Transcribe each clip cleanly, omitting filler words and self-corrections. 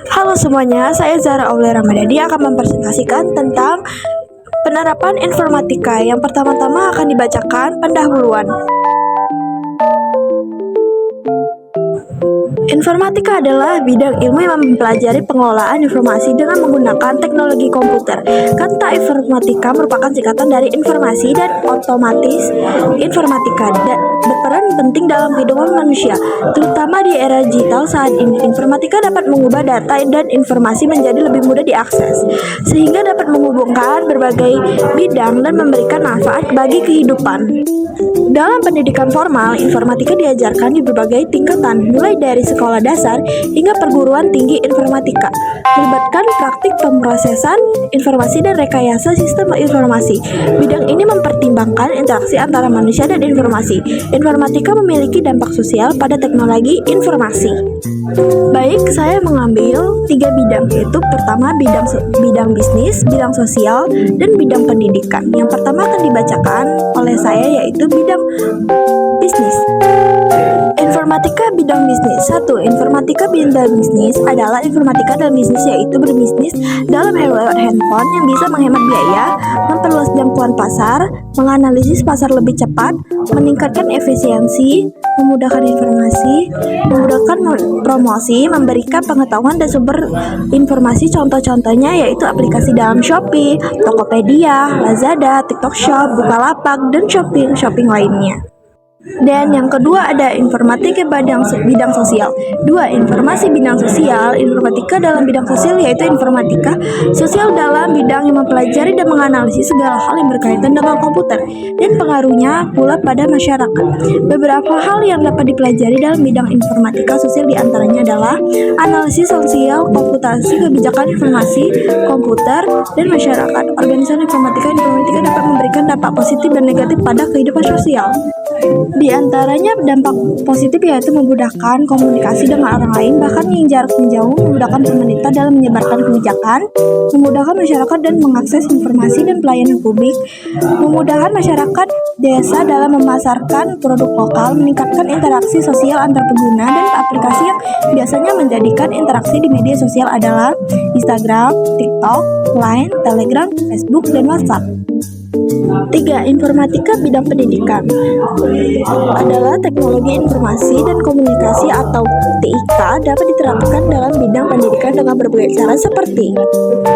Halo semuanya, saya Zara Aulera Ramadhani akan mempresentasikan tentang penerapan informatika. Yang pertama-tama akan dibacakan pendahuluan. Informatika adalah bidang ilmu yang mempelajari pengelolaan informasi dengan menggunakan teknologi komputer. Kata informatika merupakan singkatan dari informasi dan otomatis informatika dan berperan penting dalam kehidupan manusia, terutama di era digital saat ini. Informatika dapat mengubah data dan informasi menjadi lebih mudah diakses, sehingga dapat menghubungkan berbagai bidang dan memberikan manfaat bagi kehidupan. Dalam pendidikan formal, informatika diajarkan di berbagai tingkatan, mulai dari sekolah dasar hingga perguruan tinggi informatika, melibatkan praktik pemrosesan informasi dan rekayasa sistem informasi. Bidang ini mempertimbangkan interaksi antara manusia dan informasi. Informatika memiliki dampak sosial pada teknologi informasi. Baik, saya mengambil 3 bidang, yaitu pertama bidang bisnis, bidang sosial, dan bidang pendidikan. Yang pertama akan dibacakan oleh saya, yaitu bidang bisnis. Informatika bidang bisnis. 1. Informatika bidang bisnis adalah informatika dalam bisnis, yaitu berbisnis dalam lewat handphone yang bisa menghemat biaya, memperluas jangkauan pasar, menganalisis pasar lebih cepat, meningkatkan efisiensi, memudahkan informasi, memudahkan promosi, memberikan pengetahuan dan sumber informasi. Contoh-contohnya yaitu aplikasi dalam Shopee, Tokopedia, Lazada, TikTok Shop, Bukalapak, dan shopping lainnya. Dan yang kedua ada informatika bidang sosial. 2. Informasi bidang sosial. Informatika dalam bidang sosial yaitu informatika sosial dalam bidang yang mempelajari dan menganalisis segala hal yang berkaitan dengan komputer dan pengaruhnya pula pada masyarakat. Beberapa hal yang dapat dipelajari dalam bidang informatika sosial diantaranya adalah analisis sosial, komputasi, kebijakan informasi, komputer, dan masyarakat. Organisasi informatika dapat memberikan dampak positif dan negatif pada kehidupan sosial. Di antaranya dampak positif yaitu memudahkan komunikasi dengan orang lain, bahkan yang jarak menjauh, memudahkan pemerintah dalam menyebarkan kebijakan, memudahkan masyarakat dan mengakses informasi dan pelayanan publik, memudahkan masyarakat desa dalam memasarkan produk lokal, meningkatkan interaksi sosial antar pengguna, dan aplikasi yang biasanya menjadikan interaksi di media sosial adalah Instagram, TikTok, Line, Telegram, Facebook, dan WhatsApp. 3. Informatika bidang pendidikan adalah teknologi informasi dan komunikasi atau TIK dapat diterapkan dalam bidang pendidikan dengan berbagai cara seperti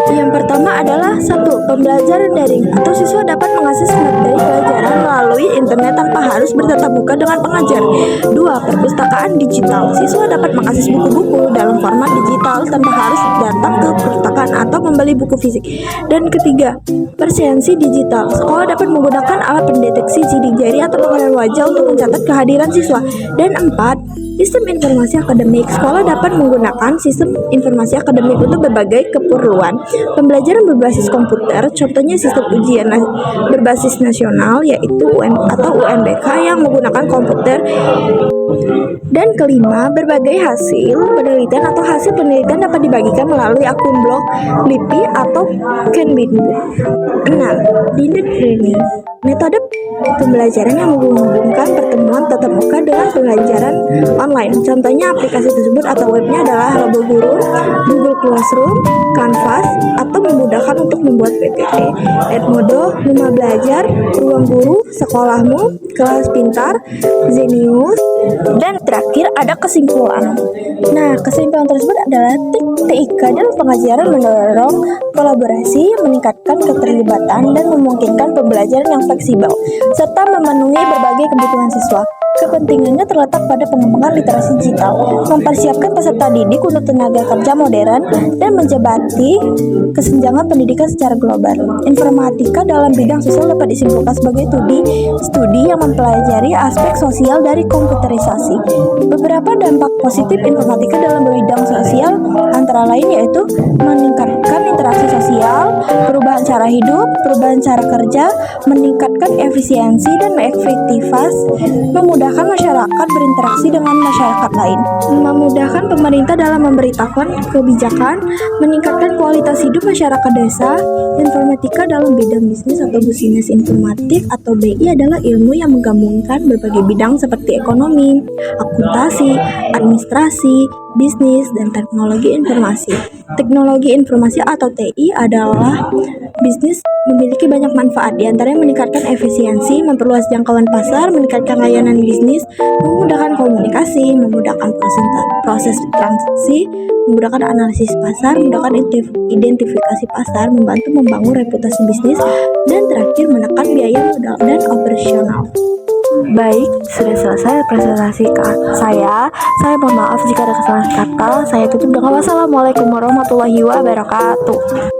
yang pertama adalah 1. Pembelajaran daring atau siswa dapat mengakses materi pelajaran melalui internet tanpa harus bertatap muka dengan pengajar. 2. Perpustakaan digital. Siswa dapat mengakses buku-buku dalam format digital tanpa harus datang ke perpustakaan atau membeli buku fisik. Dan ketiga, presensi digital. Sekolah dapat menggunakan alat pendeteksi sidik jari atau pengenalan wajah untuk mencatat kehadiran siswa. Dan 4. Sistem informasi akademik. Sekolah dapat menggunakan sistem informasi akademik untuk berbagai keperluan. Pembelajaran berbasis komputer, contohnya sistem ujian berbasis nasional yaitu UMBK yang menggunakan komputer. Dan kelima, berbagai hasil penelitian atau hasil penelitian dapat dibagikan melalui akun blog, LIPI, atau Kanban. 6. Blended learning. Metode pembelajaran yang menghubungkan pertemuan tatap muka dengan pembelajaran online. Contohnya aplikasi tersebut atau webnya adalah Robo Guru, Google Classroom, Canvas, atau memudahkan untuk membuat PPT, Edmodo, Rumah Belajar, Ruang Guru, Sekolahmu, Kelas Pintar, Zenius, dan terakhir ada kesimpulan. Nah, kesimpulan tersebut adalah TIK dalam pengajaran mendorong kolaborasi, meningkatkan keterlibatan, dan memungkinkan pembelajaran yang fleksibel, serta memenuhi berbagai kebutuhan siswa. Kepentingannya terletak pada pengembangan literasi digital, mempersiapkan peserta didik untuk tenaga kerja modern, dan menjabati kesenjangan pendidikan secara global. Informatika dalam bidang sosial dapat disimpulkan sebagai studi yang mempelajari aspek sosial dari komputerisasi. Beberapa dampak positif informatika dalam bidang sosial antara lain yaitu meningkatkan interaksi sosial, perubahan cara hidup, perubahan cara kerja, meningkatkan efisiensi dan efektivitas, memudahkan masyarakat berinteraksi dengan masyarakat lain, memudahkan pemerintah dalam memberitahukan kebijakan, meningkatkan kualitas hidup masyarakat desa. Informatika dalam bidang bisnis atau bisnis informatik atau BI adalah ilmu yang menggabungkan berbagai bidang seperti ekonomi, akuntansi, administrasi, bisnis, dan teknologi informasi. Teknologi informasi atau TI adalah bisnis memiliki banyak manfaat, diantaranya meningkatkan efisiensi, memperluas jangkauan pasar, meningkatkan layanan bisnis, memudahkan komunikasi, memudahkan proses transaksi, memudahkan analisis pasar, memudahkan identifikasi pasar, membantu membangun reputasi bisnis, dan terakhir menekan biaya modal dan operasional. Baik, sudah selesai presentasi saya. Saya mohon maaf jika ada kesalahan kata. Saya tutup dengan wassalamualaikum warahmatullahi wabarakatuh.